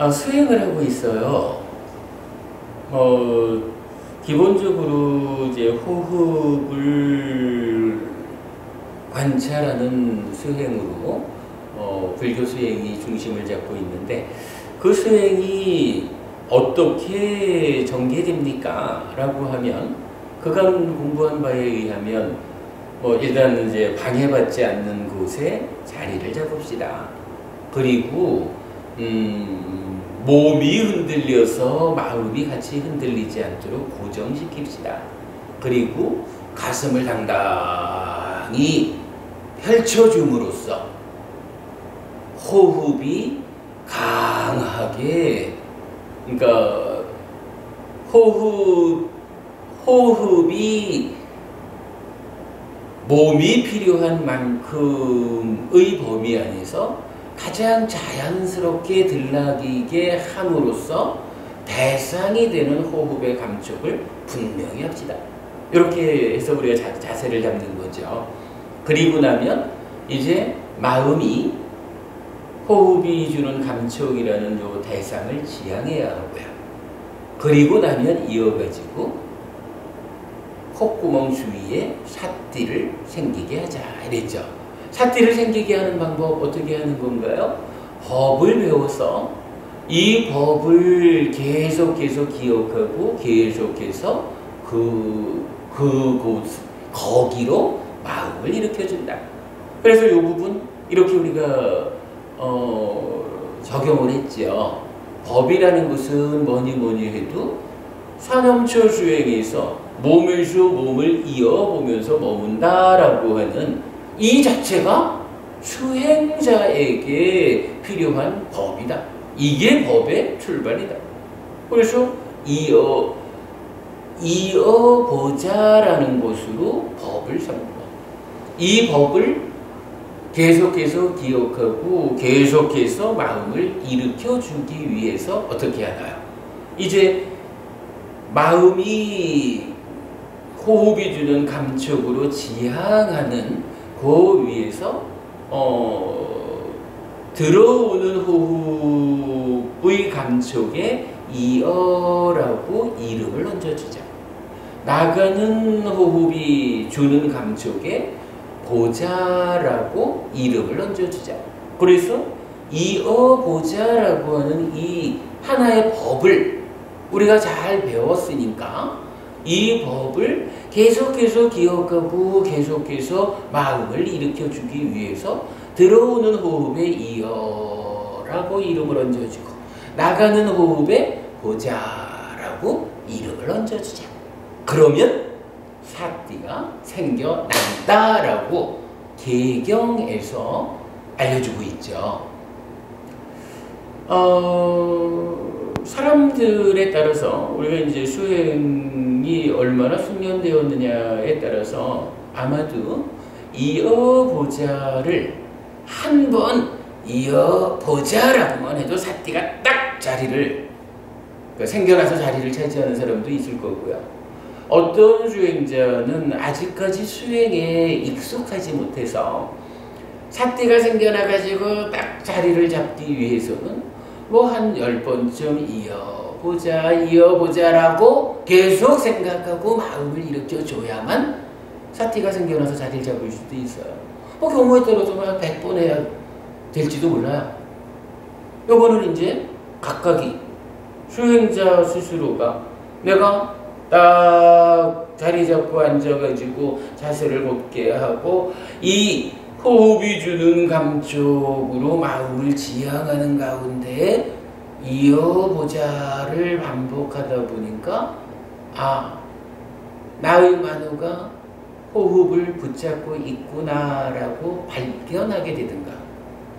수행을 하고 있어요. 기본적으로 이제 호흡을 관찰하는 수행으로 불교 수행이 중심을 잡고 있는데, 그 수행이 어떻게 전개됩니까? 라고 하면, 그간 공부한 바에 의하면 일단 이제 방해받지 않는 곳에 자리를 잡읍시다. 그리고 몸이 흔들려서 마음이 같이 흔들리지 않도록 고정시킵시다. 그리고 가슴을 당당히 펼쳐줌으로써 호흡이 강하게, 그러니까 호흡이 몸이 필요한 만큼의 범위 안에서 가장 자연스럽게 들락이게 함으로써 대상이 되는 호흡의 감촉을 분명히 합시다. 이렇게 해서 우리가 자세를 잡는 거죠. 그리고 나면 이제 마음이 호흡이 주는 감촉이라는 요 대상을 지향해야 하고요. 그리고 나면 이어가지고 콧구멍 주위에 삿띠를 생기게 하자 이랬죠. 삿띠를 생기게 하는 방법 어떻게 하는 건가요? 법을 배워서 이 법을 계속해서 기억하고 계속해서 거기로 마음을 일으켜준다. 그래서 이 부분 이렇게 우리가 적용을 했죠. 법이라는 것은 뭐니 해도 산엄초 수행에서 몸에서 몸을 이어보면서 머문다라고 하는 이 자체가 수행자에게 필요한 법이다. 이게 법의 출발이다. 그래서 이어보자라는 것으로 법을 삼는다. 이 법을 계속해서 기억하고 계속해서 마음을 일으켜주기 위해서 어떻게 하나요? 이제 마음이 호흡이 주는 감촉으로 지향하는 그 위에서 들어오는 호흡의 감촉에 이어라고 이름을 얹어주자. 나가는 호흡이 주는 감촉에 보자라고 이름을 얹어주자. 그래서 이어보자라고 하는 이 하나의 법을 우리가 잘 배웠으니까 이 법을 계속해서 기억하고 계속해서 마음을 일으켜주기 위해서 들어오는 호흡에 이어라고 이름을 얹어주고 나가는 호흡에 보자라고 이름을 얹어주자. 그러면 삿띠가 생겨난다라고 개경에서 알려주고 있죠. 사람들에 따라서 우리가 이제 수행이 얼마나 숙련되었느냐에 따라서 아마도 이어보자를 한번 이어보자라고만 해도 삿띠가 딱 자리를, 그러니까 생겨나서 자리를 차지하는 사람도 있을 거고요. 어떤 수행자는 아직까지 수행에 익숙하지 못해서 삿띠가 생겨나가지고 딱 자리를 잡기 위해서는 뭐 한 10번쯤 이어보자라고 계속 생각하고 마음을 일으켜줘야만 삿띠가 생겨나서 자리를 잡을 수도 있어요. 뭐 경우에 따라서는 한 100번 해야 될지도 몰라요. 요거는 이제 각각이 수행자 스스로가 내가 딱 자리 잡고 앉아가지고 자세를 곧게 하고 이 호흡이 주는 감촉으로 마음을 지향하는 가운데 이어보자를 반복하다 보니까 나의 만호가 호흡을 붙잡고 있구나라고 발견하게 되든가,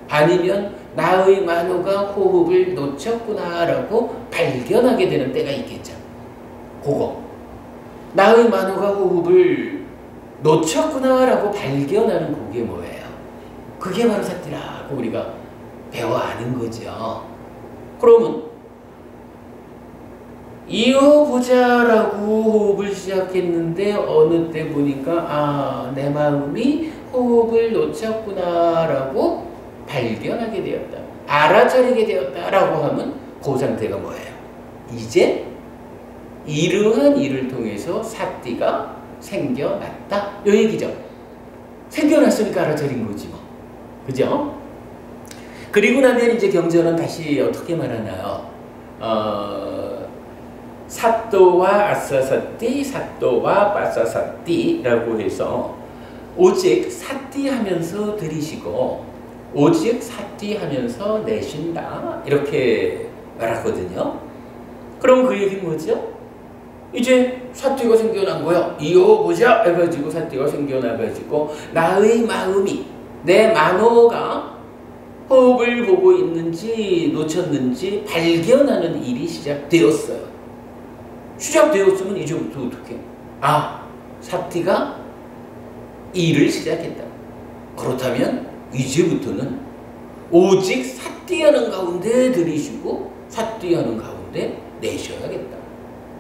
아니면 나의 만호가 호흡을 놓쳤구나라고 발견하게 되는 때가 있겠죠. 그거 나의 만호가 호흡을 놓쳤구나라고 발견하는 그게 뭐예요? 그게 바로 삿띠라고 우리가 배워 아는 거죠. 그러면 이어보자라고 호흡을 시작했는데 어느 때 보니까 내 마음이 호흡을 놓쳤구나라고 발견하게 되었다, 알아차리게 되었다라고 하면 그 상태가 뭐예요? 이제 이러한 일을 통해서 사띠가 생겨났다. 요 얘기죠. 생겨났으니까 알아차린 거지 뭐. 그죠? 그리고 나면 이제 경전은 다시 어떻게 말하나요? 사또와 아싸사띠, 사또와 빠싸사띠라고 해서 오직 사띠 하면서 들이시고 오직 사띠 하면서 내쉰다. 이렇게 말하거든요. 그럼 그 얘기는 뭐죠? 이제 사띠가 생겨난 거야. 이어보자 해가지고 사띠가 생겨나가지고 나의 마음이, 내 만호가 호흡을 보고 있는지 놓쳤는지 발견하는 일이 시작되었어요. 시작되었으면 이제부터 어떻게? 사띠가 일을 시작했다. 그렇다면 이제부터는 오직 사띠하는 가운데 들이쉬고 사띠하는 가운데 내쉬어야겠다.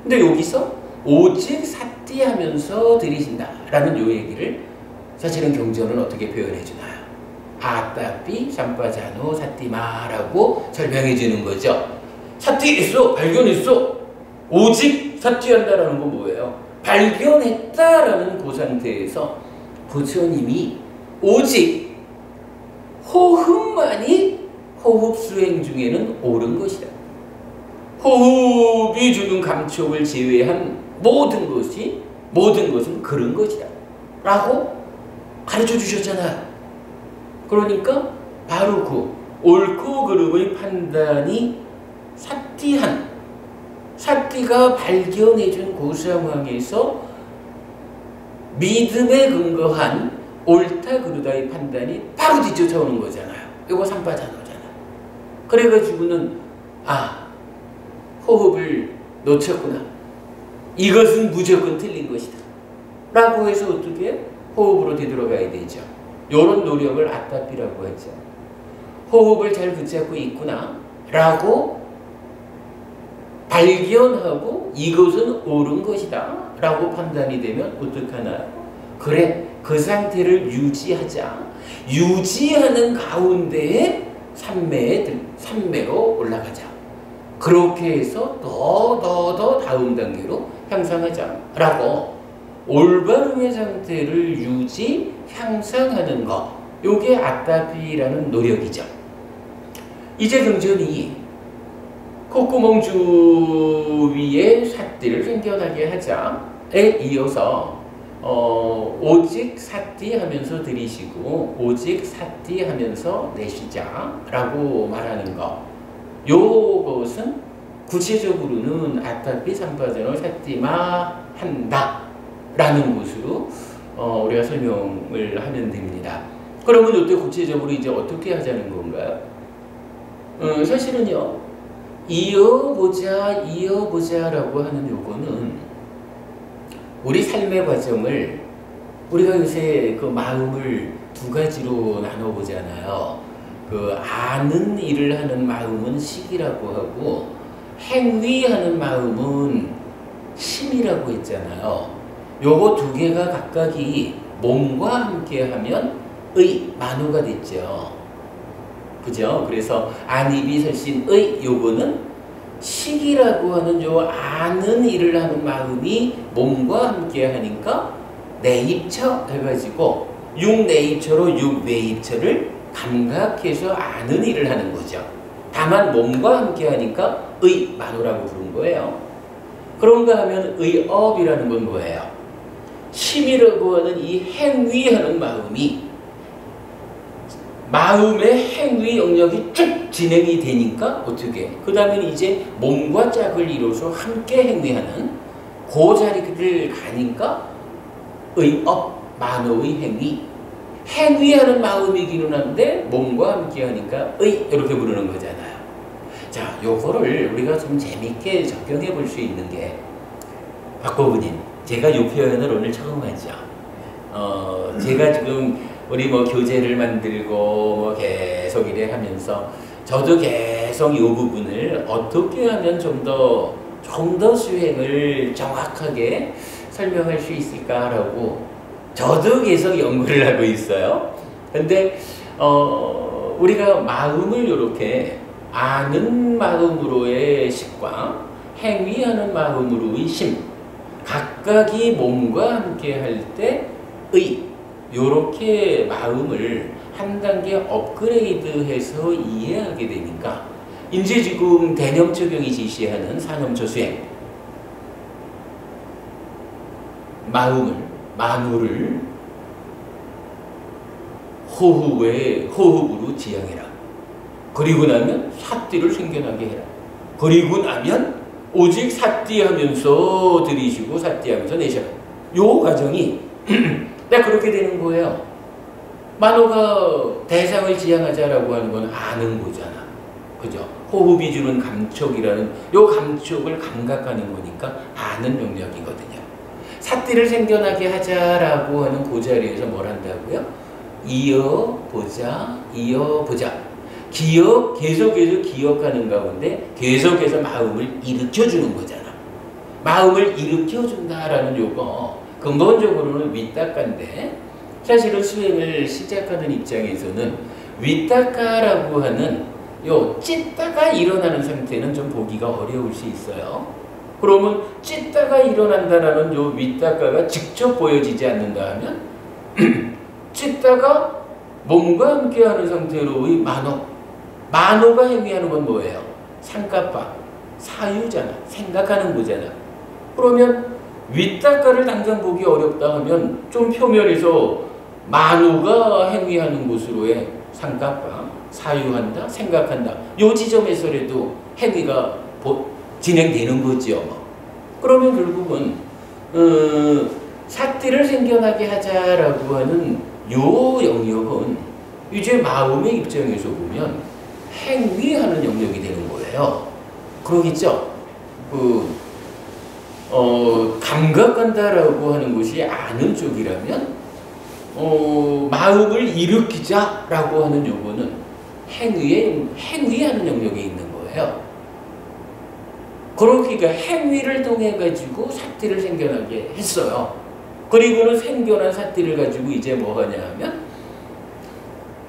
근데 여기서 오직 사띠하면서 들이신다라는 요 얘기를 사실은 경전은 어떻게 표현해 주나요? 아따삐 삼빠자노 사띠마라고 설명해 주는 거죠. 사띠했어, 발견했어. 오직 사띠한다라는 건 뭐예요? 발견했다라는 그 상태에서 부처님이 오직 호흡만이 호흡 수행 중에는 옳은 것이다. 호흡이 주는 감촉을 제외한 모든 것은 그런 것이다. 라고 가르쳐 주셨잖아요. 그러니까 바로 그 옳고 그름의 판단이 사띠가 발견해준 그 상황에서 믿음에 근거한 옳다 그르다의 판단이 바로 뒤쫓아오는 거잖아요. 이거 삼빠자노잖아요. 그래가지고는 호흡을 놓쳤구나. 이것은 무조건 틀린 것이다. 라고 해서 어떻게 호흡으로 되돌아가야 되죠. 이런 노력을 아따삐라고 하죠. 호흡을 잘 붙잡고 있구나. 라고 발견하고 이것은 옳은 것이다. 라고 판단이 되면 어떡하나요? 그래, 그 상태를 유지하자. 유지하는 가운데에 삼매로 올라가자. 그렇게 해서 더 다음 단계로 향상하자. 라고 올바름의 상태를 유지, 향상하는 것. 요게 아따삐라는 노력이죠. 이제 경전이 콧구멍 주위에 사띠를 생겨나게 하자에 이어서 오직 사띠 하면서 들이쉬고 오직 사띠 하면서 내쉬자 라고 말하는 것. 요것은 구체적으로는 아따삐 삼빠자노 사띠마 한다 라는 것으로 우리가 설명을 하면 됩니다. 그러면 이때 구체적으로 이제 어떻게 하자는 건가요? 사실은요, 이어보자라고 하는 요거는 우리 삶의 과정을 우리가 요새 그 마음을 두 가지로 나눠보잖아요. 그 아는 일을 하는 마음은 식이라고 하고 행위하는 마음은 심이라고 했잖아요. 요거 두 개가 각각이 몸과 함께 하면 만호가 됐죠. 그죠? 그래서 안입이 설신의 요거는 식이라고 하는 요 아는 일을 하는 마음이 몸과 함께 하니까 내입처 해가지고 육내입처로 육외입처를 감각해서 아는 일을 하는 거죠. 다만 몸과 함께 하니까 만호라고 부른 거예요. 그런가 하면 의업이라는 건 뭐예요? 심이라고 하는 이 행위하는 마음이 마음의 행위 영역이 쭉 진행이 되니까 어떻게? 그 다음에 이제 몸과 짝을 이뤄서 함께 행위하는 그 자리를 가니까 의업, 만호의 행위. 행위하는 마음이기는 한데 몸과 함께 하니까 이렇게 부르는 거잖아요. 자, 요거를 우리가 좀 재밌게 적용해 볼 수 있는 게 박고부님, 제가 요 표현을 오늘 처음 하죠. 제가 지금 우리 교재를 만들고 계속 이래 하면서 저도 계속 이 부분을 어떻게 하면 좀 더 수행을 정확하게 설명할 수 있을까라고 저도 계속 연구를 하고 있어요. 근데 우리가 마음을 이렇게 아는 마음으로의 식과 행위하는 마음으로의 심, 각각이 몸과 함께 할 때의 요렇게 마음을 한 단계 업그레이드해서 이해하게 되니까 이제 지금 대념 적용이 지시하는 산염초 수행, 만우를 호흡으로 지향해라. 그리고 나면 삿띠를 생겨나게 해라. 그리고 나면 오직 삿띠하면서 들이쉬고 삿띠하면서 내셔라. 요 과정이 딱 그렇게 되는 거예요. 만호가 대상을 지향하자라고 하는 건 아는 거잖아. 그죠? 호흡이 주는 감촉이라는 요 감촉을 감각하는 거니까 아는 명령이거든요. 삿띠를 생겨나게 하자라고 하는 그 자리에서 뭘 한다고요? 이어보자. 계속해서 기억하는 가운데 계속해서 마음을 일으켜주는 거잖아. 마음을 일으켜준다라는 요거 근본적으로는 윗닦아인데 사실은 수행을 시작하는 입장에서는 윗닦아라고 하는 요 찢다가 일어나는 상태는 좀 보기가 어려울 수 있어요. 그러면 찢다가 일어난다라는 요 윗닦아가 직접 보여지지 않는다 하면 찢다가 몸과 함께하는 상태로의 만호가 행위하는 건 뭐예요? 상가파, 사유잖아. 생각하는 거잖아. 그러면 윗닦아를 당장 보기 어렵다 하면 좀 표면에서 만호가 행위하는 곳으로의 상가파, 사유한다, 생각한다. 요 지점에서라도 행위가 진행되는 거죠. 그러면 결국은 삿띠를 생겨나게 하자라고 하는 요 영역은 이제 마음의 입장에서 보면 행위하는 영역이 되는 거예요. 그러겠죠? 감각한다라고 하는 것이 아는 쪽이라면 마음을 일으키자라고 하는 요거는 행위하는 영역에 있는 거예요. 그러니까 행위를 통해 가지고 삿띠를 생겨나게 했어요. 그리고는 생겨난 삿띠를 가지고 이제 뭐 하냐 하면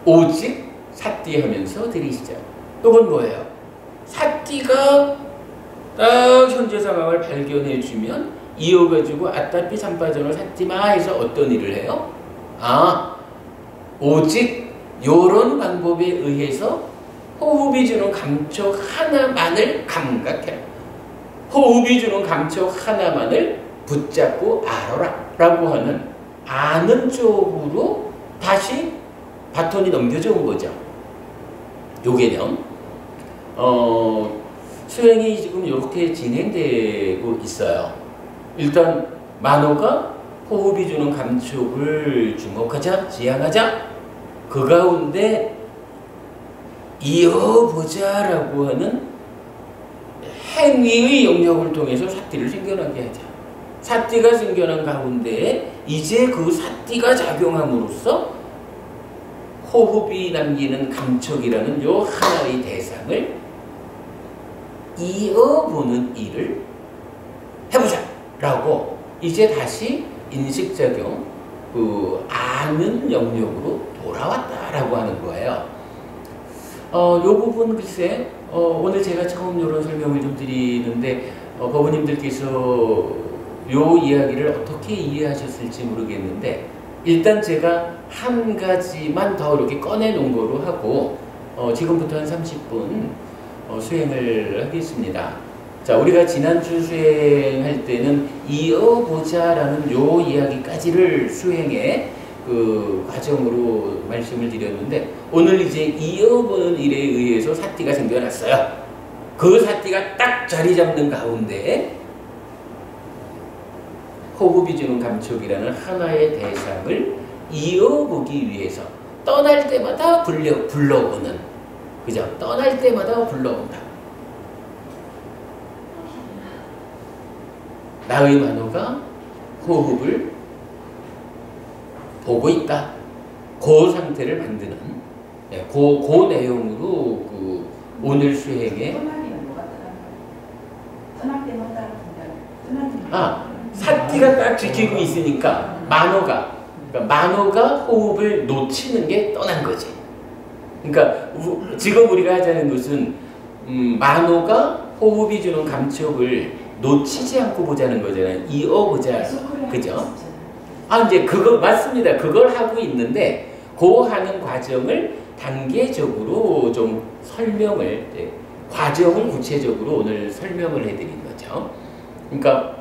오직 삿띠하면서 들이시자. 이건 뭐예요? 삿띠가 딱 현재 상황을 발견해주면 이어가지고 아따삐 삼빠전을 삿띠마 해서 어떤 일을 해요? 오직 요런 방법에 의해서 호흡이 주는 감촉 하나만을 감각해라. 호흡이 주는 감촉 하나만을 붙잡고 알아라 라고 하는 아는 쪽으로 다시 바톤이 넘겨져 온 거죠. 요 개념. 수행이 지금 이렇게 진행되고 있어요. 일단 만호가 호흡이 주는 감촉을 주목하자, 지향하자. 그 가운데 이어보자라고 하는 행위의 영역을 통해서 삿띠를 생겨나게 하자. 삿띠가 생겨난 가운데 이제 그 삿띠가 작용함으로써 호흡이 남기는 감촉이라는 요 하나의 대상을 이어보는 일을 해보자 라고 이제 다시 인식작용, 아는 영역으로 돌아왔다라고 하는 거예요. 요 부분 글쎄 오늘 제가 처음 이런 설명을 좀 드리는데 법원님들께서 요 이야기를 어떻게 이해하셨을지 모르겠는데 일단 제가 한 가지만 더 이렇게 꺼내놓은 거로 하고 지금부터 한 30분 수행을 하겠습니다. 자, 우리가 지난주 수행할 때는 이어보자라는 요 이야기까지를 수행의 그 과정으로 말씀을 드렸는데 오늘 이제 이어보는 일에 의해서 삿띠가 생겨났어요. 그 삿띠가 딱 자리 잡는 가운데 호흡이 주는 감촉이라는 하나의 대상을 이어보기 위해서 떠날 때마다 불러오는, 그죠? 떠날 때마다 불러온다. 나의 만호가 호흡을 보고 있다. 그 상태를 만드는, 그 내용으로 오늘 수행에 삿띠가 딱 지키고 있으니까 만호가 호흡을 놓치는 게 떠난 거지. 그러니까 지금 우리가 하자는 것은 만호가 호흡이 주는 감촉을 놓치지 않고 보자는 거잖아요. 이어보자. 그죠? 아, 이제 그거 맞습니다. 그걸 하고 있는데 그 하는 과정을 단계적으로 좀 설명을 과정을 구체적으로 오늘 설명을 해드린 거죠. 그러니까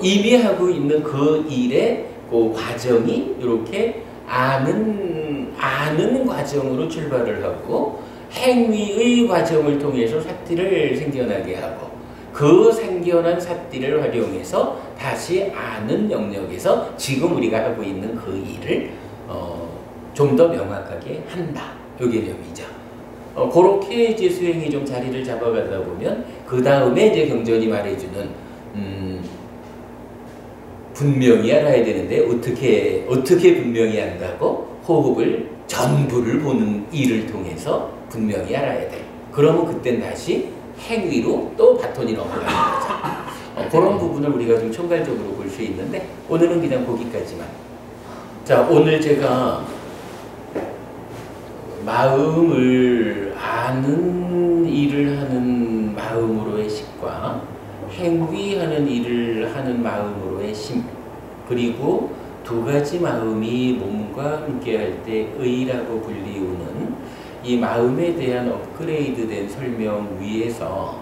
이미 하고 있는 그 일의 그 과정이 이렇게 아는 과정으로 출발을 하고 행위의 과정을 통해서 사티를 생겨나게 하고 그 생겨난 사티를 활용해서 다시 아는 영역에서 지금 우리가 하고 있는 그 일을 좀 더 명확하게 한다. 이 개념이죠. 그렇게 이제 수행이 좀 자리를 잡아가다 보면 그 다음에 이제 경전이 말해주는 분명히 알아야 되는데 어떻게 분명히 한다고? 호흡을 전부를 보는 일을 통해서 분명히 알아야 돼. 그러면 그땐 다시 행위로 또 바톤이 넘어가는 거죠. 그런 부분을 우리가 좀 총괄적으로 볼 수 있는데 오늘은 그냥 거기까지만. 자, 오늘 제가 마음을 아는 일을 하는 마음으로의 식과 행위하는 일을 하는 마음으로의 심, 그리고 두 가지 마음이 몸과 함께할 때 의라고 불리우는 이 마음에 대한 업그레이드된 설명 위에서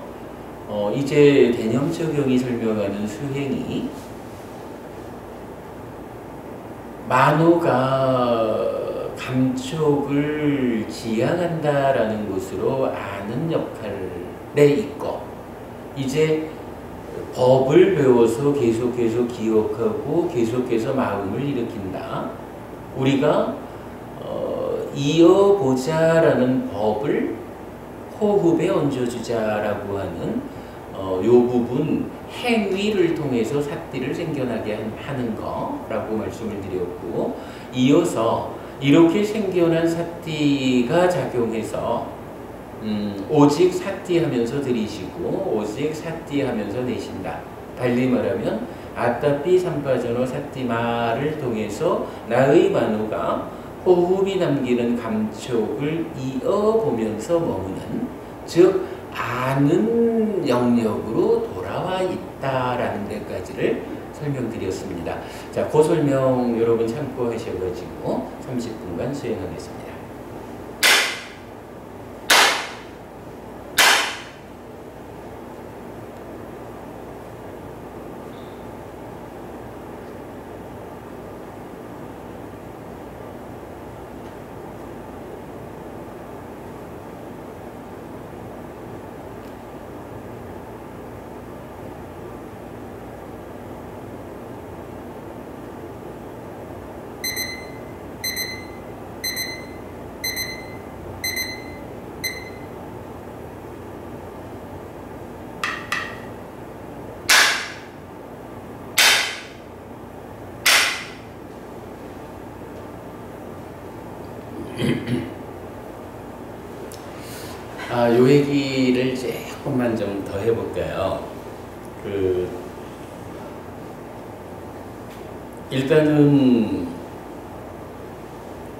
이제 개념 적용이 설명하는 수행이 만호가 감촉을 지향한다라는 것으로 아는 역할에 있고 이제 법을 배워서 계속해서 기억하고 계속해서 마음을 일으킨다. 우리가 이어보자라는 법을 호흡에 얹어주자라고 하는 요 부분 행위를 통해서 사티를 생겨나게 하는 거라고 말씀을 드렸고 이어서 이렇게 생겨난 사티가 작용해서 오직 사티하면서 들이시고 오직 사티하면서 내쉰다. 달리 말하면 아따피 삼파전어 사티마를 통해서 나의 만호가 호흡이 남기는 감촉을 이어보면서 머무는 즉 아는 영역으로 돌아와 있다라는 데까지를 설명드렸습니다. 자, 그 설명 여러분 참고하셔가지고 30분간 수행하겠습니다. 요 얘기를 조금만 좀 더 해볼까요? 일단은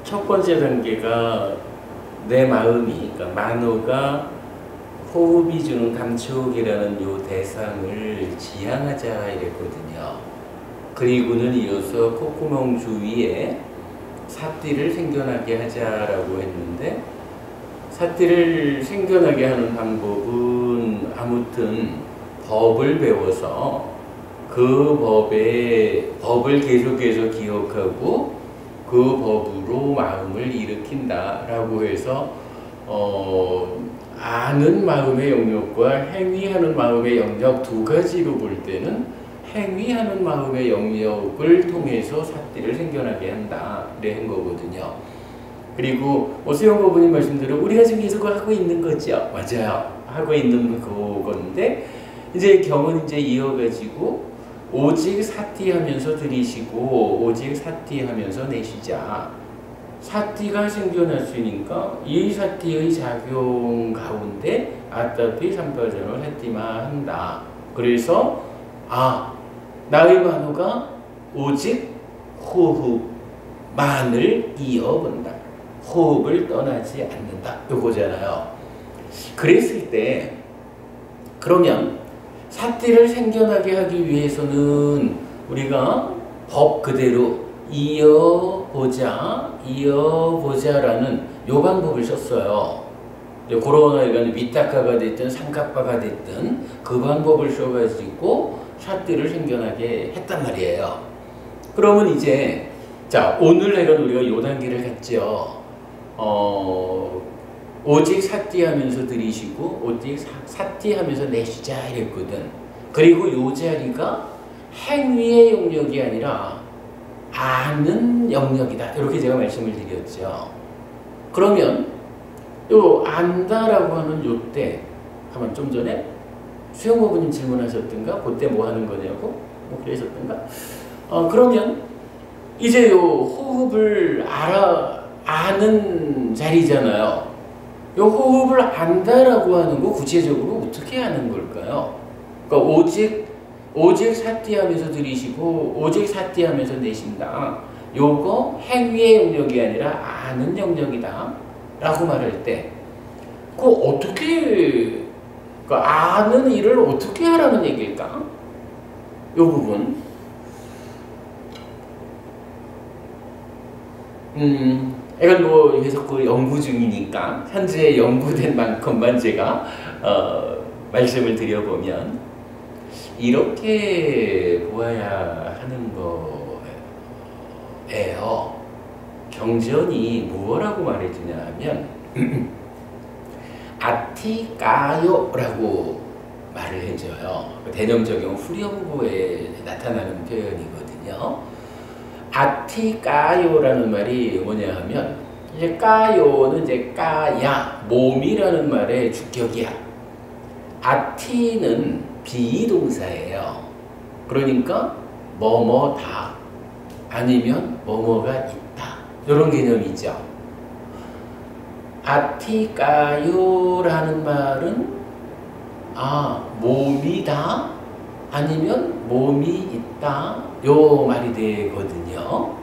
첫 번째 단계가 내 마음이, 그러니까 만호가 호흡이 주는 감촉이라는 요 대상을 지향하자 이랬거든요. 그리고는 이어서 콧구멍 주위에 사띠를 생겨나게 하자라고 했는데 사띠를 생겨나게 하는 방법은 아무튼 법을 배워서 그 법을 계속해서 기억하고 그 법으로 마음을 일으킨다라고 해서 아는 마음의 영역과 행위하는 마음의 영역 두 가지로 볼 때는 행위하는 마음의 영역을 통해서 사띠를 생겨나게 한다 이런 거거든요. 그리고 오수영 고분이 말씀대로 우리가 지금 계속 하고 있는 거죠. 맞아요. 하고 있는 그건데 이제 경은 이제 이어가지고 오직 사티하면서 들이쉬고 오직 사티하면서 내쉬자. 사티가 생겨났으니까 이 사티의 작용 가운데 아따피 삼파전을 사티만 한다. 그래서 나의 만호가 오직 호흡만을 이어본다. 호흡을 떠나지 않는다. 요거잖아요. 그랬을 때 그러면 삿띠를 생겨나게 하기 위해서는 우리가 법 그대로 이어보자라는 요 방법을 썼어요. 코로나19는 위탁가가 됐든 상갑가가 됐든 그 방법을 써가지고 삿띠를 생겨나게 했단 말이에요. 그러면 이제 자 오늘 내가 우리가 요 단계를 갔죠. 오직 삿띠 하면서 들이시고 오직 삿띠 하면서 내쉬자 이랬거든. 그리고 요 자리가 행위의 영역이 아니라 아는 영역이다. 이렇게 제가 말씀을 드렸죠. 그러면 요 안다라고 하는 요때 한번 좀 전에 수영모부님 질문하셨던가? 그때 뭐 하는 거냐고? 뭐 그러셨던가? 그러면 이제 요 호흡을 아는 자리잖아요. 요 호흡을 안다라고 하는 거 구체적으로 어떻게 하는 걸까요? 그러니까 오직 삿띠 하면서 들이쉬고 오직 삿띠 하면서 내쉰다. 요거 행위의 영역이 아니라 아는 영역이다 라고 말할 때 그 어떻게 그러니까 아는 일을 어떻게 하라는 얘기일까? 요 부분 이건 뭐 계속 그 연구 중이니까 현재 연구된 만큼만 제가 말씀을 드려보면 이렇게 보아야 하는 거예요. 경전이 무엇라고 말해주냐 하면 아티까요라고 말을 해줘요. 대명적용 후렴구에 나타나는 표현이거든요. 아티까요라는 말이 뭐냐 하면 이제 까요는 이제 까야 몸이라는 말의 주격이야. 아티는 비동사예요. 그러니까 뭐뭐다 아니면 뭐뭐가 있다 이런 개념이죠. 아티까요라는 말은 몸이다 아니면 몸이 있다 요 말이 되거든요.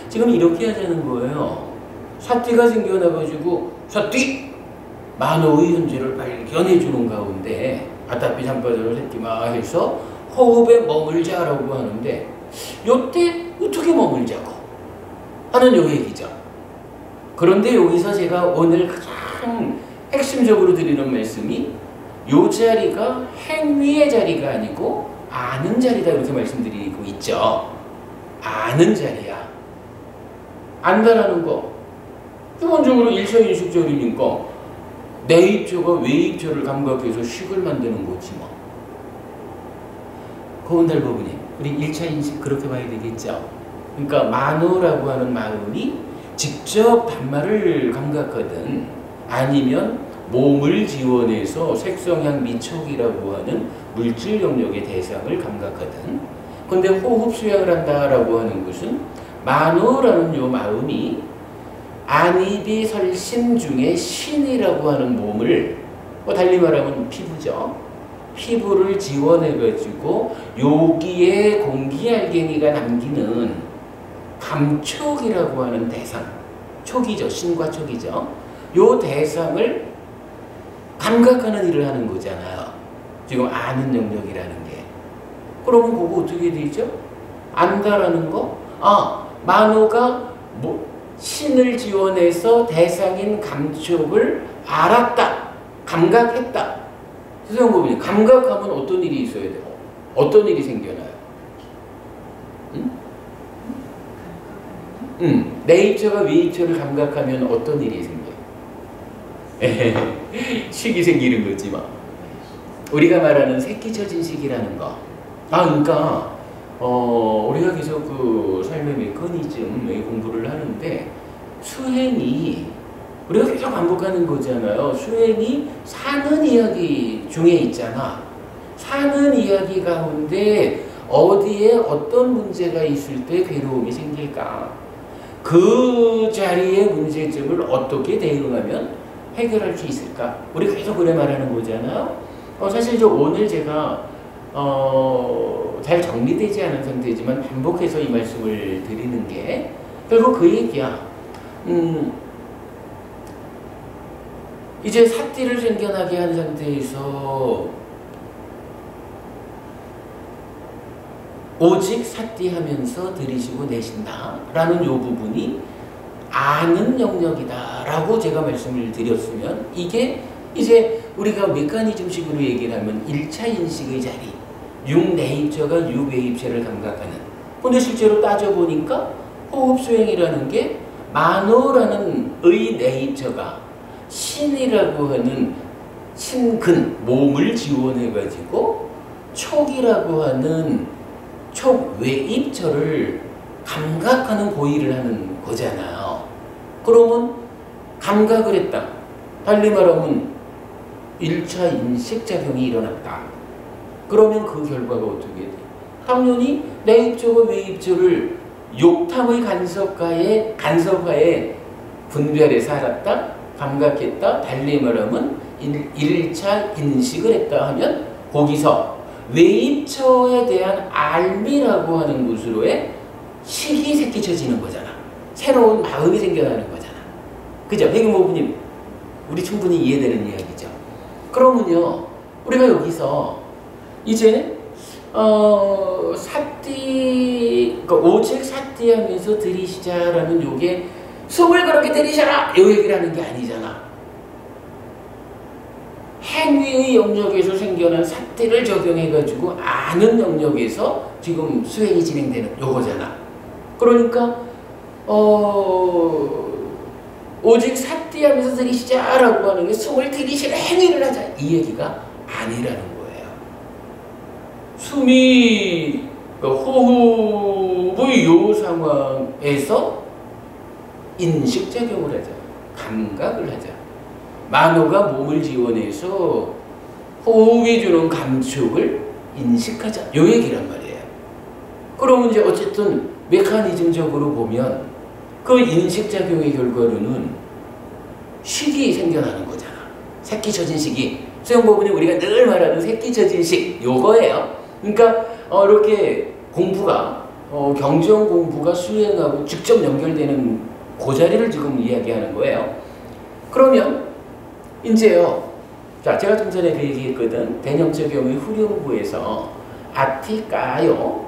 지금 이렇게 하자는 거예요. 삿띠가 생겨나가지고 삿띠! 만호의 현재를 발견해 주는 가운데 아따삐 잠바들을 새끼마 해서 호흡에 머물자라고 하는데 요때 어떻게 머물자고 하는 요 얘기죠. 그런데 여기서 제가 오늘 가장 핵심적으로 드리는 말씀이 요 자리가 행위의 자리가 아니고 아는 자리다 이렇게 말씀드리고 있죠. 아는 자리야. 안다라는 거 기본적으로 일차인식절이니까 내입조가 외입조를 감각해서 식을 만드는 거지 뭐. 고운달 부분이 우리 1차 인식 그렇게 봐야 되겠죠. 그러니까 만호라고 하는 마음이 직접 반말을 감각하든 아니면 몸을 지원해서 색성향 미촉이라고 하는 물질 영역의 대상을 감각하든 근데 호흡 수양을 한다라고 하는 것은 만호라는 요 마음이 안입이 설심 중에 신이라고 하는 몸을 달리 말하면 피부죠. 피부를 지원해가지고 여기에 공기알갱이가 남기는 감촉이라고 하는 대상 촉이죠. 신과 촉이죠. 요 대상을 감각하는 일을 하는 거잖아요. 지금 아는 영역이라는 게. 그러면 그거 어떻게 되죠? 안다라는 거? 만호가 신을 지원해서 대상인 감촉을 알았다. 감각했다. 수성부분이 감각하면 어떤 일이 있어야 돼요? 어떤 일이 생겨나요? 내입처가 외입처를 감각하면 어떤 일이 생겨요? 식이 생기는 거지 뭐. 우리가 말하는 새끼처진식이라는 거. 그러니까 우리가 계속 그 삶의 메커니즘의 공부를 하는데 수행이 우리가 계속 반복하는 거잖아요. 수행이 사는 이야기 중에 있잖아. 사는 이야기 가운데 어디에 어떤 문제가 있을 때 괴로움이 생길까? 그 자리의 문제점을 어떻게 대응하면 해결할 수 있을까? 우리 계속 그래 말하는 거잖아요. 사실 오늘 제가 잘 정리되지 않은 상태지만 반복해서 이 말씀을 드리는 게 결국 그 얘기야. 이제 사띠를 생겨나게 한 상태에서 오직 사띠하면서 들이쉬고 내쉰다 라는 요 부분이 아는 영역이다 라고 제가 말씀을 드렸으면, 이게 이제 우리가 메커니즘식으로 얘기를 하면 1차 인식의 자리, 6내입처가 6외입체를 감각하는. 근데 실제로 따져보니까 호흡수행이라는 게 만호라는 의 내입처가 신이라고 하는 신근, 몸을 지원해가지고 촉이라고 하는 촉외입처를 감각하는 고의를 하는 거잖아요. 그러면 감각을 했다. 달리 말하면 1차 인식작용이 일어났다. 그러면 그 결과가 어떻게 돼? 당연히 내입처와 외입처를 욕탕의 간섭하에 분별해서 알았다, 감각했다, 달리 말하면 1차 인식을 했다 하면 거기서 외입처에 대한 알미라고 하는 것으로의 식이 새끼쳐지는 거잖아. 새로운 마음이 생겨나는 거잖아. 그죠? 백인모부님, 우리 충분히 이해되는 이야기죠. 그러면요, 우리가 여기서 이제 사띠, 그러니까 오직 사띠하면서 들이쉬자라는 요게 숨을 그렇게 들이셔라! 요 얘기를 하는 게 아니잖아. 행위의 영역에서 생겨난 사띠를 적용해가지고 아는 영역에서 지금 수행이 진행되는 요거잖아. 그러니까 오직 사띠하면서 들이쉬자라고 하는 게 숨을 들이쉬는 행위를 하자 이 얘기가 아니라는 거예요. 숨이, 그러니까 호흡의 요 상황에서 인식작용을 하자, 감각을 하자. 만호가 몸을 지원해서 호흡이 주는 감촉을 인식하자 요 얘기란 말이에요. 그러면 이제 어쨌든 메커니즘적으로 보면 그 인식작용의 결과로는 식이 생겨나는 거잖아. 새끼처진식이, 수영법은이 우리가 늘 말하는 새끼처진식 요거예요. 그러니까 이렇게 공부가 경전 공부가 수행하고 직접 연결되는 그 자리를 지금 이야기하는 거예요. 그러면 이제요, 자, 제가 좀 전에 그 얘기했거든. 대념적용의 후렴구에서 아티까요,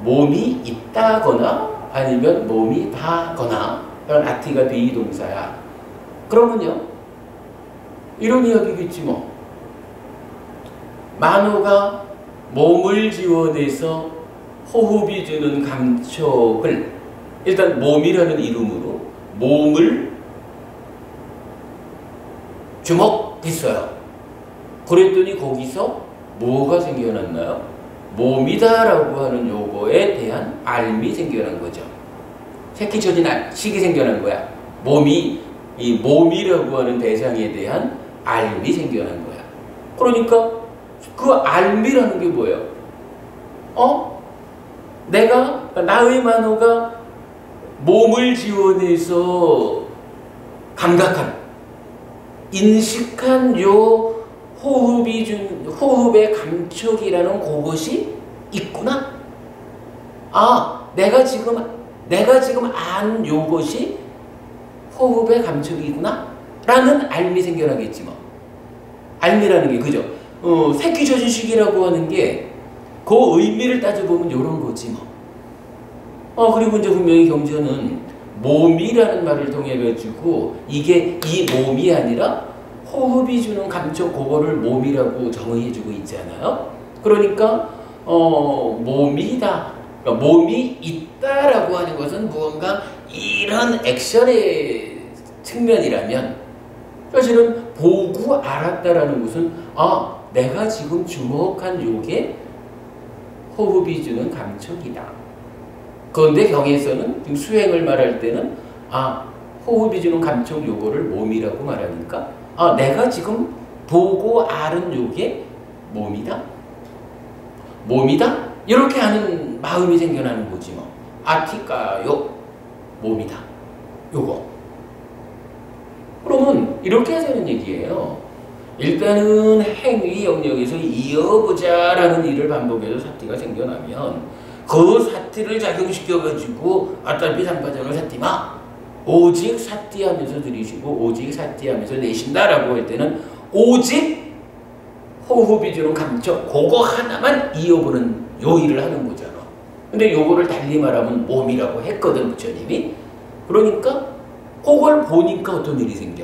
몸이 있다거나 아니면 몸이 다거나, 이런 아티가 비동사야. 그러면요, 이런 이야기겠지 뭐. 만호가 몸을 지원해서 호흡이 주는 감촉을, 일단 몸이라는 이름으로 몸을 주목했어요. 그랬더니 거기서 뭐가 생겨났나요? 몸이다라고 하는 요거에 대한 알미 생겨난 거죠. 새끼쳐진 식이 생겨난 거야. 이 몸이라고 하는 대상에 대한 알미 생겨난 거야. 그러니까 그 알미라는 게 뭐예요? 나의 만호가 몸을 지원해서 감각한, 인식한 요 호흡의 감촉이라는 그것이 있구나. 내가 지금 안 요것이 호흡의 감촉이구나 라는 알미 생겨나겠지 뭐. 알미라는 게, 그죠? 새끼처진식이라고 하는 게 그 의미를 따져보면 요런 거지 뭐. 그리고 이제 분명히 경전은 몸이라는 말을 통해 가지고 이게 이 몸이 아니라 호흡이 주는 감촉, 그거를 몸이라고 정의해주고 있잖아요. 그러니까 몸이다, 그러니까 몸이 있다라고 하는 것은 무언가 이런 액션의 측면이라면, 사실은 보고 알았다라는 것은 내가 지금 주목한 요게 호흡이 주는 감촉이다. 그런데 경에서는 지금 수행을 말할 때는 호흡이 주는 감촉 요거를 몸이라고 말하니까 내가 지금 보고 알은 요게 몸이다? 이렇게 하는 마음이 생겨나는 거지 뭐. 아티까요, 몸이다, 요거. 그러면 이렇게 하자는 얘기예요. 일단은 행위 영역에서 이어보자라는 일을 반복해서 사티가 생겨나면 그 사티를 작용시켜가지고 아따피 삼파전을 사티마 오직 삿띠하면서 들이쉬고 오직 삿띠하면서 내쉰다라고 할 때는 오직 호흡이 주는 감촉 그거 하나만 이어보는 요 일을 하는 거잖아. 근데 요거를 달리 말하면 몸이라고 했거든 부처님이. 그러니까 그걸 보니까 어떤 일이 생겨?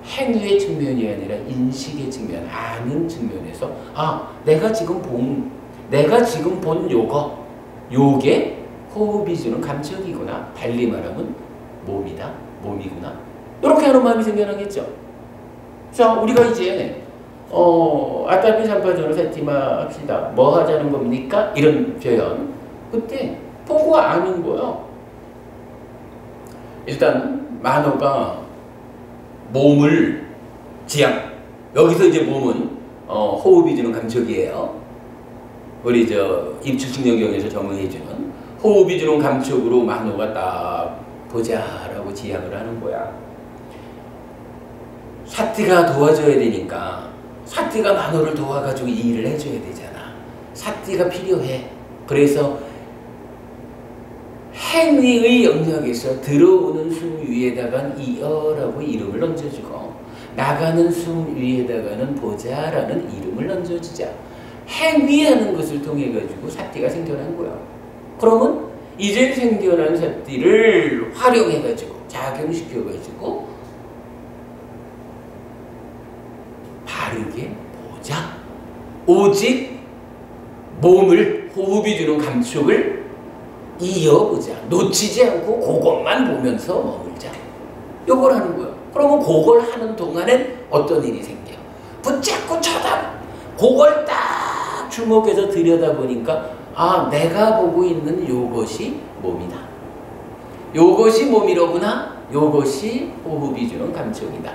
행위의 측면이 아니라 인식의 측면, 아는 측면에서 내가 지금 본 요게 호흡이 주는 감촉이구나. 달리 말하면 몸이구나. 이렇게 하는 마음이 생겨나겠죠. 자, 우리가 이제 아따피 삼파전을 세티마 합시다. 뭐 하자는 겁니까? 이런 표현. 그때 보고 아는 거야. 일단 만호가 몸을 지향. 여기서 이제 몸은 호흡이 주는 감촉이에요. 우리 입추측량경에서 정의해주는 호흡이 주는 감촉으로 만호가 딱 보자라고 지향을 하는 거야. 삿띠가 도와줘야 되니까 삿띠가 만호를 도와가지고 이 일을 해줘야 되잖아. 삿띠가 필요해. 그래서 행위의 영역에서 들어오는 숨 위에다가 이어라고 이름을 얹어주고 나가는 숨 위에다가는 보자라는 이름을 얹어주자. 행위하는 것을 통해 가지고 삿띠가 생겨난 거야. 그러면 이제 생겨난 삿띠를 활용해 가지고 작용시켜 가지고 바르게 보자. 오직 몸을 호흡이 주는 감촉을 이어보자. 놓치지 않고 그것만 보면서 머물자. 요걸 하는 거야. 그러면 그걸 하는 동안엔 어떤 일이 생겨? 붙잡고 그걸 딱 주목해서 들여다보니까 내가 보고 있는 요것이 몸이다. 요것이 몸이로구나. 요것이 호흡이 주는 감촉이다.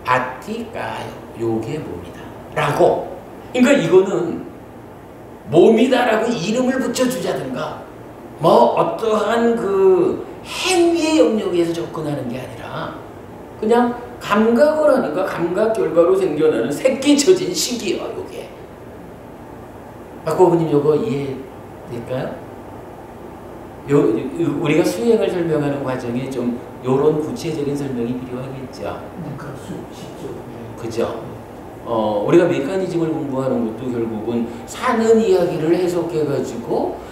아티까요. 요게 몸이다. 라고. 그러니까 이거는 몸이다라고 이름을 붙여주자든가 어떠한 그 행위의 영역에서 접근하는 게 아니라 그냥 감각을 하니까 감각 결과로 생겨나는 새끼쳐진 식이야. 요게. 박고부님 요거 이해될까요? 우리가 수행을 설명하는 과정에 좀 요런 구체적인 설명이 필요하겠죠. 그죠? 우리가 메커니즘을 공부하는 것도 결국은 사는 이야기를 해석해가지고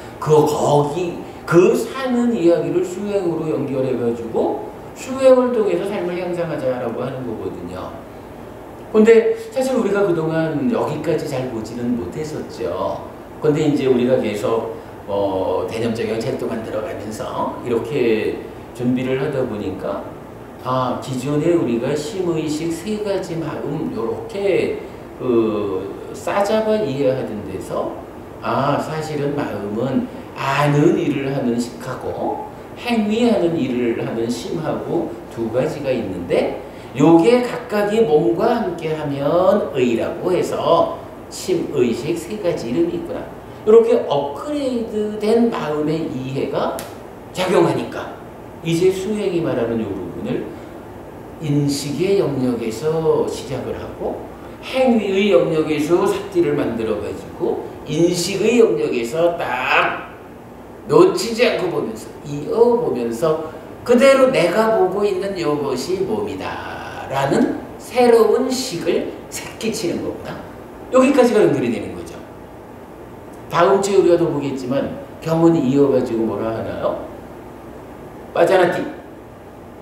그 사는 이야기를 수행으로 연결해가지고 수행을 통해서 삶을 향상하자라고 하는 거거든요. 근데 사실 우리가 그동안 여기까지 잘 보지는 못했었죠. 근데 이제 우리가 계속 대념적인 책도 만들어가면서 이렇게 준비를 하다 보니까 기존에 우리가 심의식 세 가지 마음 요렇게 싸잡아 이해하던 데서 사실은 마음은 아는 일을 하는 식하고 행위하는 일을 하는 심하고 두 가지가 있는데 요게 각각이 몸과 함께하면 의라고 해서 심의식 세 가지 이름이 있구나. 이렇게 업그레이드된 마음의 이해가 작용하니까 이제 수행이 말하는 요 부분을 인식의 영역에서 시작을 하고 행위의 영역에서 삿띠를 만들어가지고 인식의 영역에서 딱 놓치지 않고 보면서 이어보면서 그대로 내가 보고 있는 이것이 몸이다 라는 새로운 식을 새끼치는 거구나. 여기까지가 연결이 되는 거죠. 다음 주에 우리가 더 보겠지만 경은 이어가지고 뭐라 하나요? 빠자나띠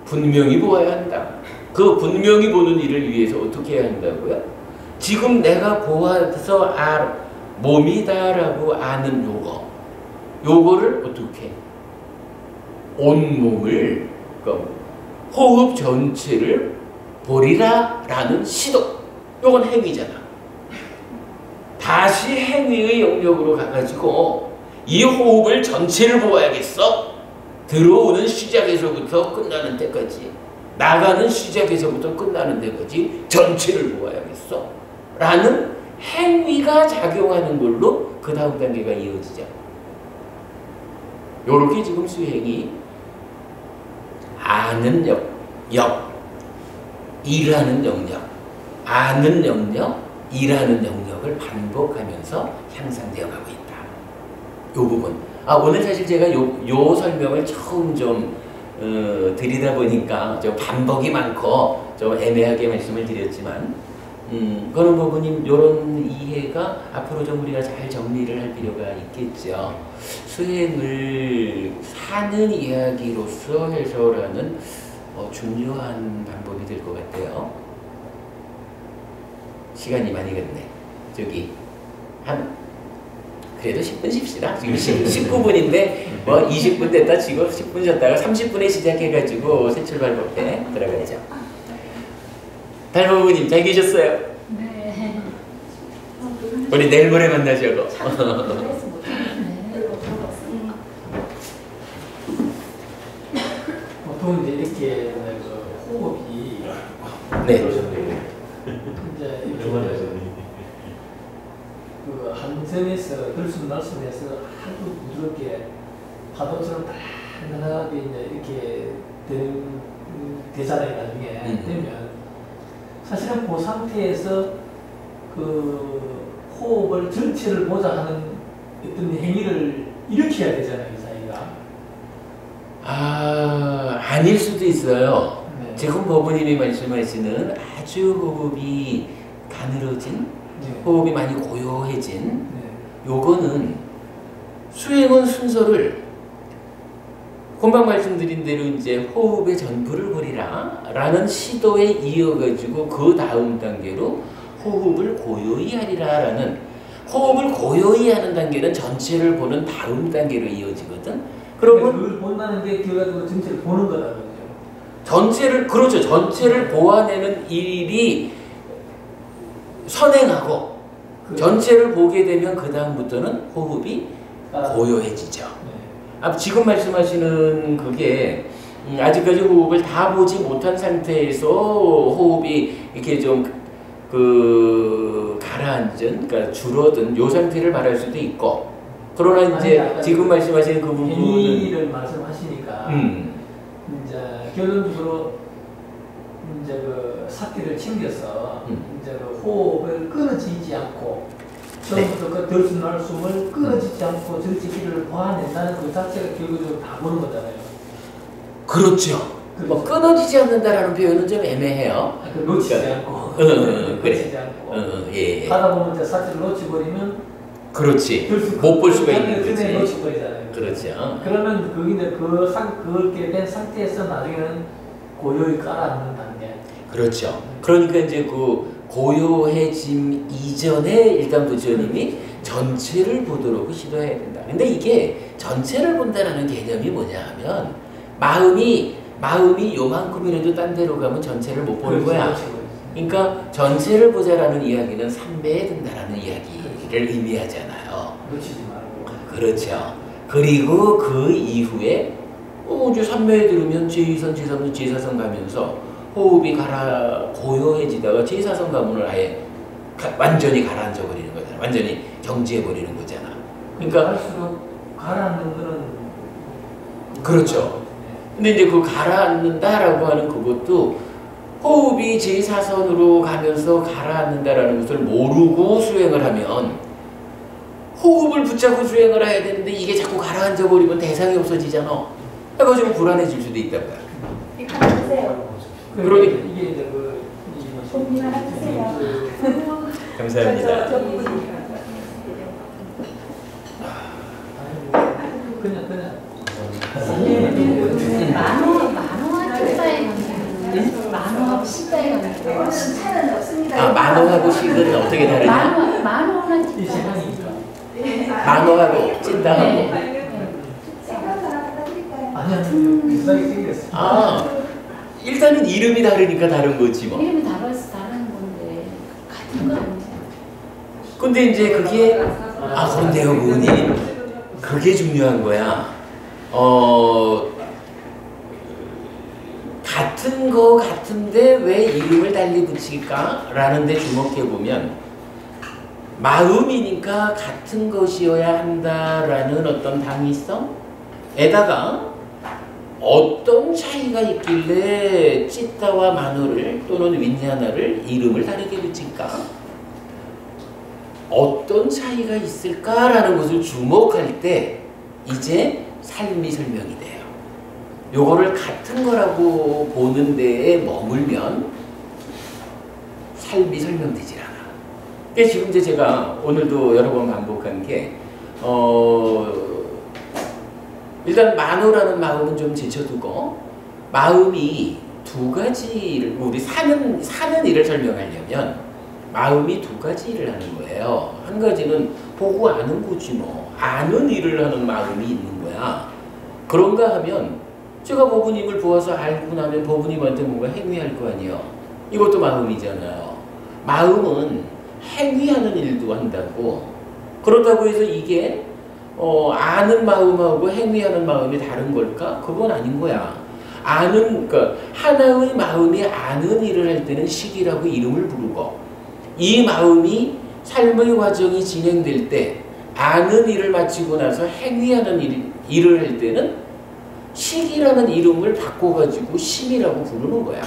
분명히 보아야 한다. 그 분명히 보는 일을 위해서 어떻게 해야 한다고요? 지금 내가 보아서 몸이다라고 아는 요거를 어떻게 온몸을 호흡 전체를 보리라라는 시도. 요건 행위잖아. 다시 행위의 영역으로 가가지고 이 호흡을 전체를 보아야겠어. 들어오는 시작에서부터 끝나는 데까지, 나가는 시작에서부터 끝나는 데까지 전체를 보아야겠어 라는 행위가 작용하는 걸로 그 다음 단계가 이어지죠. 요렇게 지금 수행이 아는 영역, 일하는 영역, 아는 영역, 일하는 영역을 반복하면서 향상되어 가고 있다. 요 부분. 오늘 사실 제가 요 설명을 처음 좀 드리다 보니까 좀 반복이 많고 좀 애매하게 말씀을 드렸지만 그런 부분이 이런 이해가 앞으로 좀 우리가 잘 정리를 할 필요가 있겠죠. 수행을 사는 이야기로서 해설하는 중요한 방법이 될 것 같아요. 시간이 많이 갔네. 저기 그래도 10분 쉽시다. 지금 19분인데 뭐 20분 됐다 치고 10분 쉬었다가 30분에 시작해가지고 새 출발법에 들어가야죠. 달모부님 잘 계셨어요? 네. 우리 내일 모레 만나죠. 보통 이제 이렇게 호흡이 네. 이제 이렇게 그 한선에서 들숨날숨해서 아주 부드럽게 파도처럼 편안하게 이제 이렇게 되잖아요. 나중에 되면 사실은 그 상태에서 그 호흡을 전체를 보좌하는 어떤 행위를 일으켜야 되잖아요, 이 사이가. 아닐 수도 있어요. 네. 지금 법원님이 말씀하시는 아주 호흡이 가늘어진, 네. 호흡이 많이 고요해진, 네. 요거는 수행은 순서를 금방 말씀드린 대로 이제 호흡의 전부를 보리라 라는 시도에 이어가지고 그 다음 단계로 호흡을 고요히 하리라 라는, 호흡을 고요히 하는 단계는 전체를 보는 다음 단계로 이어지거든. 그러면 그걸 본다는 게 결과적으로 전체를 보는 거라는 거죠. 전체를, 그렇죠. 전체를 보아내는 일이 선행하고 전체를 보게 되면 그 다음부터는 호흡이 고요해지죠. 지금 말씀하시는 그게 아직까지 호흡을 다 보지 못한 상태에서 호흡이 이렇게 좀 가라앉은, 그러니까 줄어든 요 상태를 말할 수도 있고, 그러나 이제 지금 말씀하시는 그 부분은 행위를 말씀하시니까 이제 결론적으로 이제 그 사기를 챙겨서 이제 그 호흡을 끊어지지 않고 처음부터 그 들숨날숨을 끊어지지 않고 전체기를 보아낸다는 그 자체가 결국적으로 다 보는 거잖아요. 그렇죠. 뭐 끊어지지 않는다라는 표현은 좀 애매해요. 놓치지 그러니까, 않고, 그래. 놓치지 않고. 예. 하다 보면 이제 사기를 놓치버리면 그렇지. 못 볼 수가 있는 거지. 놓치버리잖아요. 그렇죠. 그러면 그게 그렇게 된 상태에서 나중에는 고요히 깔아앉는 단계. 그렇죠. 그러니까 이제 그 고요해짐 이전에 일단 부처님이 전체를 보도록 시도해야 된다. 근데 이게 전체를 본다라는 개념이 뭐냐 하면 마음이 요만큼이라도 딴 데로 가면 전체를 못 보는 거야. 그러니까 전체를 보자라는 이야기는 삼배에 든다라는 이야기를 의미하잖아요. 놓치지 말고. 그렇죠. 그리고 그 이후에 이제 삼매에 들으면 제2선, 제3선, 제4선 가면서 호흡이 고요해지다가 제4선 가문을 아예 완전히 가라앉아 버리는 거잖아. 완전히 정지해 버리는 거잖아. 그러니까 갈수록 가라앉는 거는 그렇죠. 근데 이제 그 가라앉는다라고 하는 그것도 호흡이 제4선으로 가면서 가라앉는다라는 것을 모르고 수행을 하면 호흡을 붙잡고 수행을 해야 되는데 이게 자꾸 가라앉아 버리면 대상이 없어지잖아. 해가지고 불안해질 수도 있다고요. 하나 주세요. 그러니 이게 이제 고민 하나 주세요. 감사합니다. 그냥 만호와 식사에 관계는 만호하고 식사에 관계는 차는 없습니다. 만호하고 식은 어떻게 다르냐? 만호는 이 세상이니까. 만호하고 찐다하고. 생각을 하나 드릴까요? 아니야, 비슷하게 생겼어. 일단은 이름이 다르니까 다른 거지 뭐. 이름이 다른 건데 같은 거 아니죠? 근데 이제 그게 그런데요, 부모님. 그게 중요한 거야. 같은 거 같은데 왜 이름을 달리 붙일까? 라는 데 주목해 보면 마음이니까 같은 것이어야 한다라는 어떤 당위성에다가 어떤 차이가 있길래 찌따와 만호를 또는 윈냐나를 이름을 다르게 붙일까? 어떤 차이가 있을까라는 것을 주목할 때 이제 삶이 설명이 돼요. 요거를 같은 거라고 보는 데에 머물면 삶이 설명되질 않아. 그러니까 지금 이제 제가 오늘도 여러 번 반복한 게 일단 만호라는 마음은 좀 제쳐두고 마음이 두 가지를 우리 사는 일을 설명하려면 마음이 두 가지 일을 하는 거예요. 한 가지는 보고 아는 거지 뭐. 아는 일을 하는 마음이 있는 거야. 그런가 하면 제가 법부님을 보아서 알고 나면 법부님한테 뭔가 행위할 거 아니에요. 이것도 마음이잖아요. 마음은 행위하는 일도 한다고. 그렇다고 해서 이게 아는 마음하고 행위하는 마음이 다른 걸까? 그건 아닌 거야. 그러니까 하나의 마음이 아는 일을 할 때는 식이라고 이름을 부르고, 이 마음이 삶의 과정이 진행될 때 아는 일을 마치고 나서 행위하는 일을 할 때는 식이라는 이름을 바꿔가지고 심이라고 부르는 거야.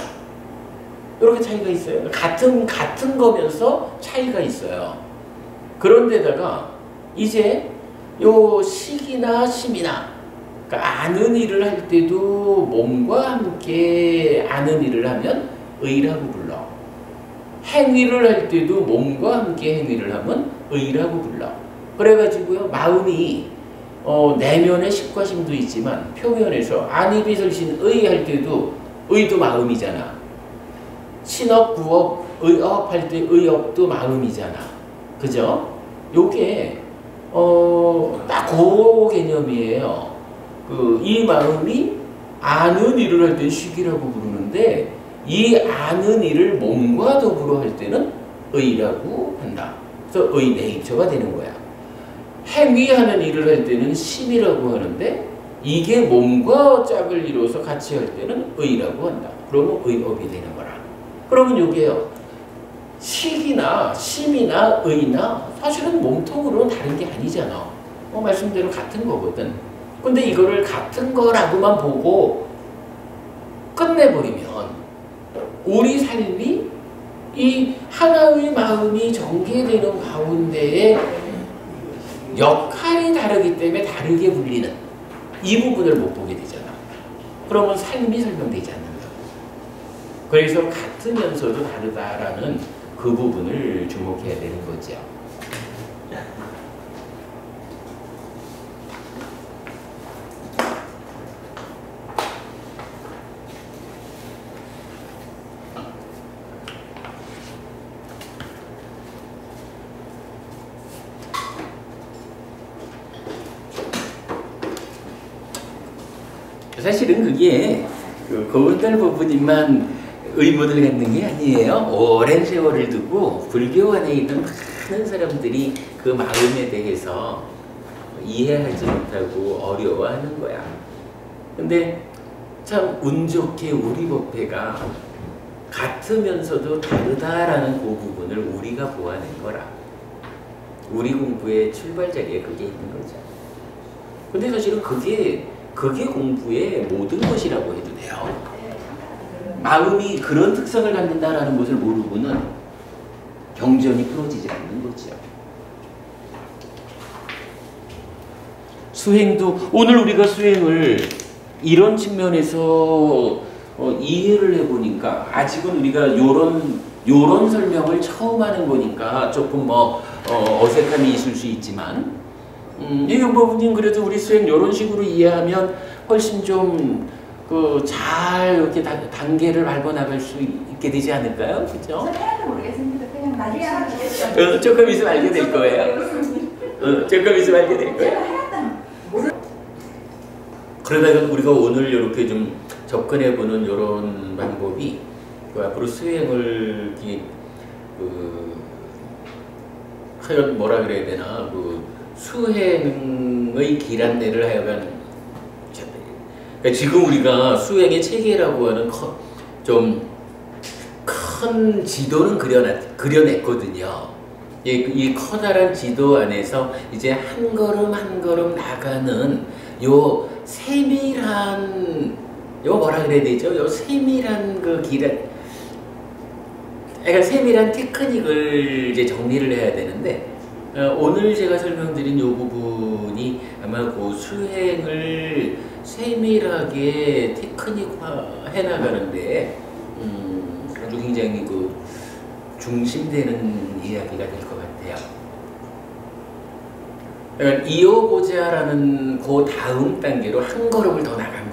이렇게 차이가 있어요. 같은 거면서 차이가 있어요. 그런데다가 이제 요 식이나 심이나, 그러니까 아는 일을 할 때도 몸과 함께 아는 일을 하면 의라고 불러. 행위를 할 때도 몸과 함께 행위를 하면 의라고 불러. 그래가지고요, 마음이 내면에 식과 심도 있지만 표면에서 안이비설신 의 할 때도 의도 마음이잖아. 신업, 구업, 의업 할 때 의업도 마음이잖아. 그죠? 요게 딱 그 개념이에요. 이 마음이 아는 일을 할 때 식이라고 부르는데, 이 아는 일을 몸과 더불어 할 때는 의라고 한다. 그래서 의 네이처가 되는 거야. 행위하는 일을 할 때는 심이라고 하는데, 이게 몸과 짝을 이루어서 같이 할 때는 의라고 한다. 그러면 의업이 되는 거라. 그러면 요게요, 식이나 심이나 의나 사실은 몸통으로는 다른 게 아니잖아. 말씀대로 같은 거거든. 근데 이거를 같은 거라고만 보고 끝내버리면 우리 삶이 이 하나의 마음이 전개되는 가운데에 역할이 다르기 때문에 다르게 불리는 이 부분을 못 보게 되잖아. 그러면 삶이 설명되지 않는다고. 그래서 같으면서도 다르다라는 그 부분을 주목해야 되는 거죠. 사실은 그게 고은달 법부님만 의문을 갖는 게 아니에요. 오랜 세월을 두고 불교 안에 있는 많은 사람들이 그 마음에 대해서 이해하지 못하고 어려워하는 거야. 근데 참 운 좋게 우리 법회가 같으면서도 다르다라는 그 부분을 우리가 보아낸 거라. 우리 공부의 출발 자리에 그게 있는 거죠. 근데 사실은 그게 공부의 모든 것이라고 해도 돼요. 마음이 그런 특성을 갖는다라는 것을 모르고는 경전이 풀어지지 않는 거죠. 수행도, 오늘 우리가 수행을 이런 측면에서 이해를 해보니까, 아직은 우리가 요런 설명을 처음 하는 거니까 조금 어색함이 있을 수 있지만, 이경법님 그래도 우리 수행 요런 식으로 이해하면 훨씬 좀 잘 이렇게 단계를 밟아 나갈 수 있게 되지 않을까요? 그죠? 잘하는 모르겠습니다. 그냥 나중에 알아보겠죠. 조금 있으면 알게 될 거예요. 조금 있으면 알게 될 거예요. 그러다가 우리가 오늘 이렇게 좀 접근해보는 이런 방법이 앞으로 수행을 하여간 뭐라 그래야 되나, 수행의 길 안내를 하여간, 그러니까 지금 우리가 수행의 체계라고 하는 좀 큰 지도는 그려냈거든요. 이 커다란 지도 안에서 이제 한 걸음 한 걸음 나가는 요 세밀한, 뭐라 그래야 되죠? 요 세밀한 그러니까 세밀한 테크닉을 이제 정리를 해야 되는데, 오늘 제가 설명드린 이 부분이 아마 그 수행을 세밀하게 테크닉화 해나가는데 아주 굉장히 그 중심되는 이야기가 될 것 같아요. 이어보자라는 그 다음 단계로 한 걸음을 더 나갑니다.